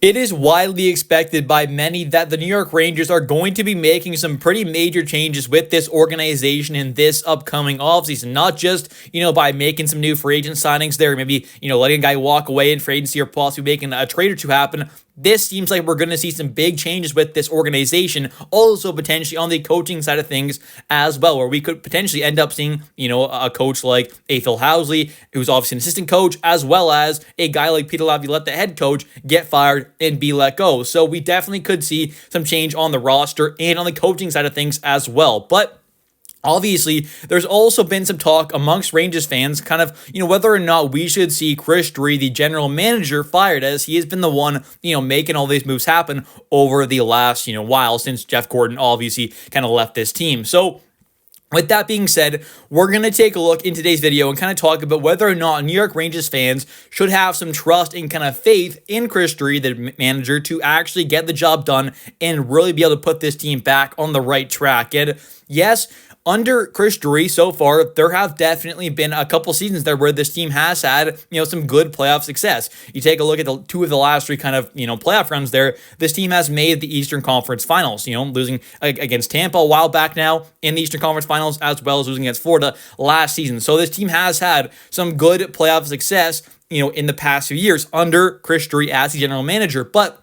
It is widely expected by many that the New York Rangers are going to be making some pretty major changes with this organization in this upcoming offseason. Not just, by making some new free agent signings there, maybe, letting a guy walk away in free agency or possibly making a trade or two happen. This seems like we're going to see some big changes with this organization, also potentially on the coaching side of things as well, where we could potentially end up seeing, a coach like a Phil Housley, who's obviously an assistant coach, as well as a guy like Peter Laviolette, the head coach, get fired and be let go. So we definitely could see some change on the roster and on the coaching side of things as well. But obviously, there's also been some talk amongst Rangers fans, kind of, whether or not we should see Chris Drury, the general manager, fired, as he has been the one, making all these moves happen over the last, while since Jeff Gordon obviously kind of left this team. So with that being said, we're going to take a look in today's video and kind of talk about whether or not New York Rangers fans should have some trust and kind of faith in Chris Drury, the manager, to actually get the job done and really be able to put this team back on the right track. And yes, under Chris Drury so far, there have definitely been a couple seasons there where this team has had, some good playoff success. You take a look at the two of the last three kind of, playoff runs there. This team has made the Eastern Conference Finals, losing against Tampa a while back now in the Eastern Conference Finals, as well as losing against Florida last season. So this team has had some good playoff success, in the past few years under Chris Drury as the general manager. But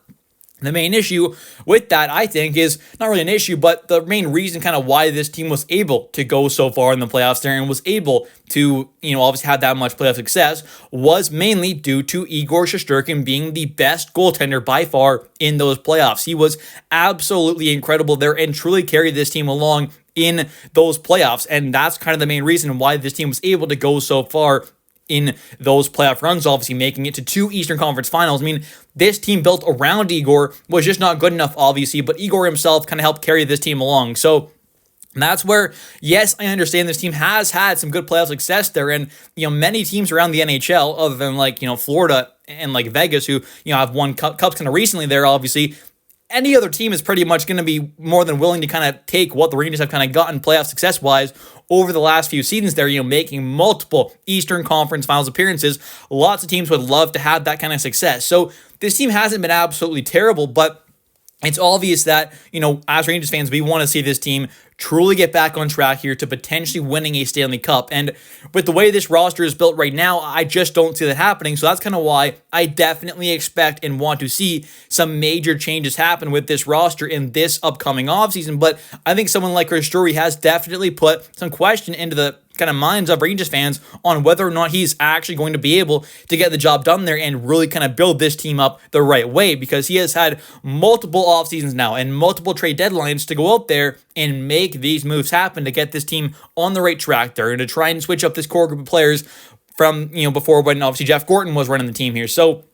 the main issue with that, I think, is not really an issue, but the main reason kind of why this team was able to go so far in the playoffs there and was able to, obviously have that much playoff success was mainly due to Igor Shesterkin being the best goaltender by far in those playoffs. He was absolutely incredible there and truly carried this team along in those playoffs. And that's kind of the main reason why this team was able to go so far in those playoff runs, obviously making it to two Eastern Conference Finals. I mean, this team built around Igor was just not good enough, obviously, but Igor himself kind of helped carry this team along. So that's where, yes, I understand this team has had some good playoff success there, and, many teams around the NHL, other than Florida and Vegas, who, have won cups kind of recently there, obviously, any other team is pretty much going to be more than willing to kind of take what the Rangers have kind of gotten playoff success-wise over the last few seasons there, making multiple Eastern Conference Finals appearances. Lots of teams would love to have that kind of success. So this team hasn't been absolutely terrible, but it's obvious that, as Rangers fans, we want to see this team truly get back on track here to potentially winning a Stanley Cup. And with the way this roster is built right now, I just don't see that happening. So that's kind of why I definitely expect and want to see some major changes happen with this roster in this upcoming offseason. But I think someone like Chris Drury has definitely put some question into the kind of minds of Rangers fans on whether or not he's actually going to be able to get the job done there and really kind of build this team up the right way, because he has had multiple off seasons now and multiple trade deadlines to go out there and make these moves happen to get this team on the right track there and to try and switch up this core group of players from, before, when obviously Jeff Gordon was running the team here. So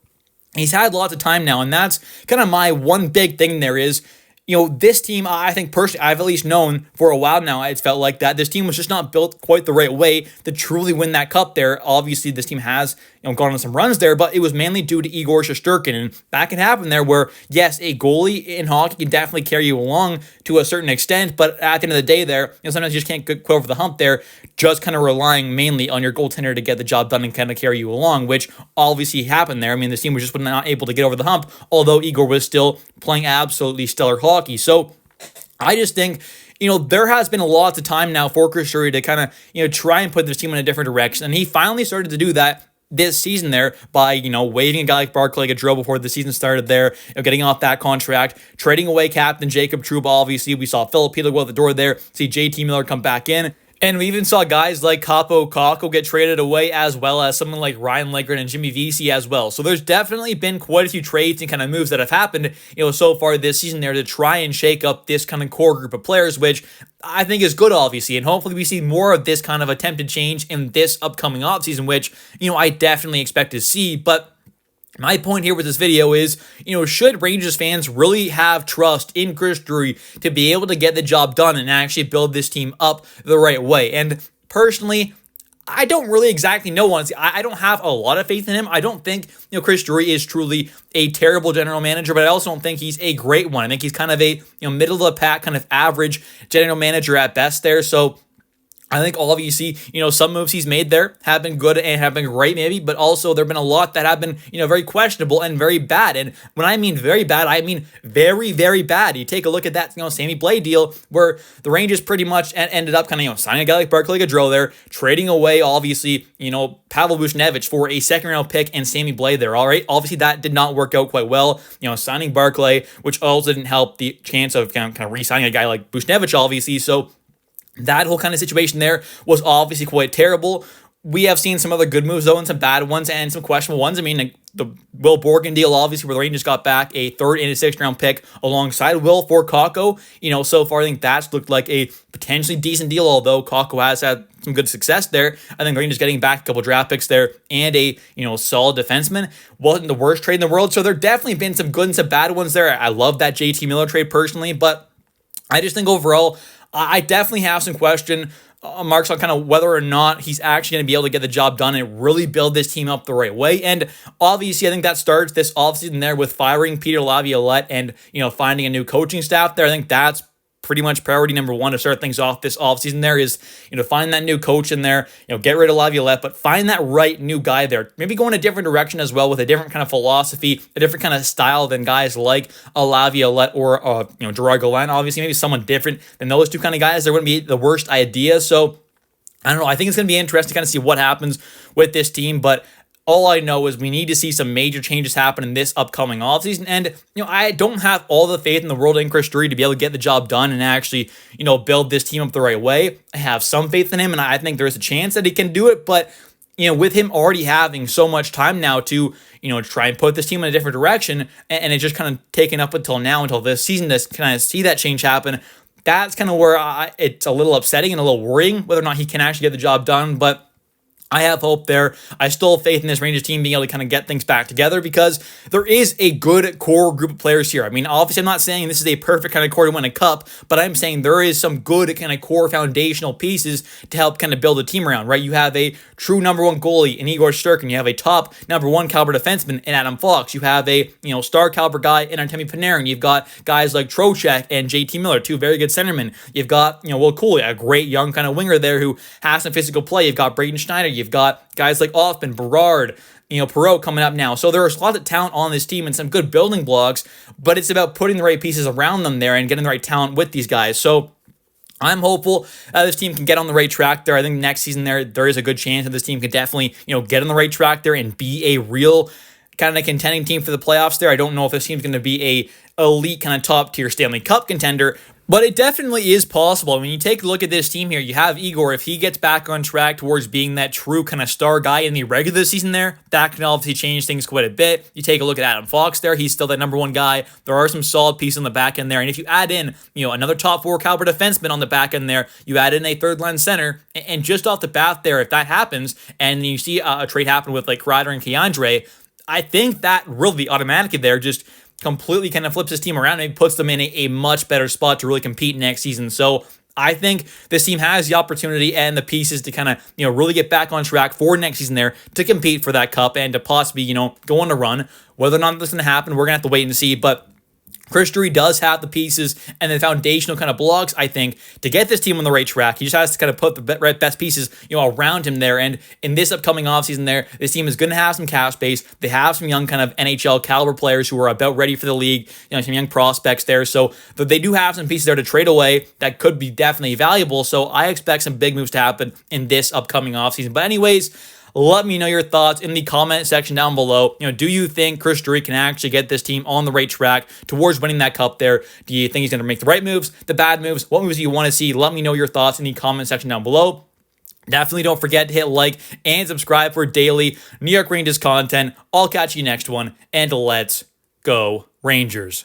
he's had lots of time now, and that's kind of my one big thing there is, this team, I think personally, I've at least known for a while now, it's felt like that this team was just not built quite the right way to truly win that cup there. Obviously, this team has, gone on some runs there, but it was mainly due to Igor Shesterkin. And that can happen there where, yes, a goalie in hockey can definitely carry you along to a certain extent, but at the end of the day there, sometimes you just can't get over the hump there, just kind of relying mainly on your goaltender to get the job done and kind of carry you along, which obviously happened there. I mean, this team was just not able to get over the hump, although Igor was still playing absolutely stellar hockey. So I just think, there has been lots of time now for Chris Drury to kind of, try and put this team in a different direction. And he finally started to do that this season there by, waiving a guy like Barclay Gaudreau before the season started there, getting off that contract, trading away captain Jacob Trouba. Obviously, we saw Philip Peter go out the door there, see JT Miller come back in. And we even saw guys like Kaapo Kakko get traded away, as well as someone like Ryan Lagerman and Jimmy Vesey as well. So there's definitely been quite a few trades and kind of moves that have happened, so far this season there to try and shake up this kind of core group of players, which I think is good, obviously. And hopefully we see more of this kind of attempted change in this upcoming offseason, which, I definitely expect to see. But my point here with this video is, should Rangers fans really have trust in Chris Drury to be able to get the job done and actually build this team up the right way? And personally, I don't really exactly know, honestly. I don't have a lot of faith in him. I don't think, Chris Drury is truly a terrible general manager, but I also don't think he's a great one. I think he's kind of a, middle of the pack, kind of average general manager at best there. So I think obviously, some moves he's made there have been good and have been great maybe, but also there have been a lot that have been, very questionable and very bad. And when I mean very bad, I mean very, very bad. You take a look at that, Sammy Blais deal where the Rangers pretty much ended up kind of, signing a guy like Barclay Gaudreau there, trading away obviously, Pavel Buchnevich for a second round pick and Sammy Blais there. All right. Obviously that did not work out quite well. Signing Barclay, which also didn't help the chance of kind of re-signing a guy like Buchnevich, obviously. So that whole kind of situation there was obviously quite terrible. We have seen some other good moves, though, and some bad ones and some questionable ones. I mean, the Will Borgen deal, obviously, where the Rangers got back a third and a sixth round pick alongside Will for Kakko. So far, I think that's looked like a potentially decent deal, although Kakko has had some good success there. I think the Rangers getting back a couple draft picks there and a, solid defenseman wasn't the worst trade in the world. So there definitely been some good and some bad ones there. I love that JT Miller trade personally, but I just think overall, I definitely have some question marks on kind of whether or not he's actually going to be able to get the job done and really build this team up the right way. And obviously, I think that starts this offseason there with firing Peter Laviolette and, finding a new coaching staff there. I think that's pretty much priority number one to start things off this offseason there is, find that new coach in there, get rid of Laviolette, but find that right new guy there. Maybe go in a different direction as well with a different kind of philosophy, a different kind of style than guys like a Laviolette or, Gerard Gallant. Obviously, maybe someone different than those two kind of guys. There wouldn't be the worst idea. So, I don't know. I think it's going to be interesting to kind of see what happens with this team, but all I know is we need to see some major changes happen in this upcoming offseason. And, I don't have all the faith in the world in Chris Drury to be able to get the job done and actually, build this team up the right way. I have some faith in him, and I think there's a chance that he can do it. But, with him already having so much time now to, try and put this team in a different direction, and it's just kind of taken up until now, until this season to kind of see that change happen, that's kind of where it's a little upsetting and a little worrying whether or not he can actually get the job done. But I have hope there. I still have faith in this Rangers team being able to kind of get things back together because there is a good core group of players here. I mean, obviously, I'm not saying this is a perfect kind of core to win a cup, but I'm saying there is some good kind of core foundational pieces to help kind of build a team around, right? You have a true number one goalie in Igor Shesterkin. You have a top number one caliber defenseman in Adam Fox. You have a, star caliber guy in Artemi Panarin. You've got guys like Trocheck and JT Miller, two very good centermen. You've got, Will Cooley, a great young kind of winger there who has some physical play. You've got Braden Schneider. You've got guys like Offman, Berard, Perreault coming up now. So there's a lot of talent on this team and some good building blocks, but it's about putting the right pieces around them there and getting the right talent with these guys. So I'm hopeful this team can get on the right track there. I think next season there is a good chance that this team can definitely, get on the right track there and be a real kind of contending team for the playoffs there. I don't know if this team's going to be a elite kind of top tier Stanley Cup contender, but it definitely is possible. When you take a look at this team here, you have Igor. If he gets back on track towards being that true kind of star guy in the regular season there, that can obviously change things quite a bit. You take a look at Adam Fox there. He's still that number one guy. There are some solid pieces on the back end there. And if you add in, another top four caliber defenseman on the back end there, you add in a third line center, and just off the bat there, if that happens, and you see a trade happen with like Kreider and Keandre, I think that really automatically there just completely kind of flips his team around and puts them in a much better spot to really compete next season. So I think this team has the opportunity and the pieces to kind of, really get back on track for next season there to compete for that cup and to possibly, go on a run. Whether or not this is going to happen, we're going to have to wait and see. But Chris Drury does have the pieces and the foundational kind of blocks, I think, to get this team on the right track. He just has to kind of put the best pieces, around him there. And in this upcoming offseason there, this team is going to have some cap space. They have some young kind of NHL caliber players who are about ready for the league, some young prospects there. So they do have some pieces there to trade away that could be definitely valuable. So I expect some big moves to happen in this upcoming offseason. But anyways, let me know your thoughts in the comment section down below. Do you think Chris Drury can actually get this team on the right track towards winning that cup there? Do you think he's going to make the right moves, the bad moves? What moves do you want to see? Let me know your thoughts in the comment section down below. Definitely don't forget to hit like and subscribe for daily New York Rangers content. I'll catch you next one, and let's go Rangers.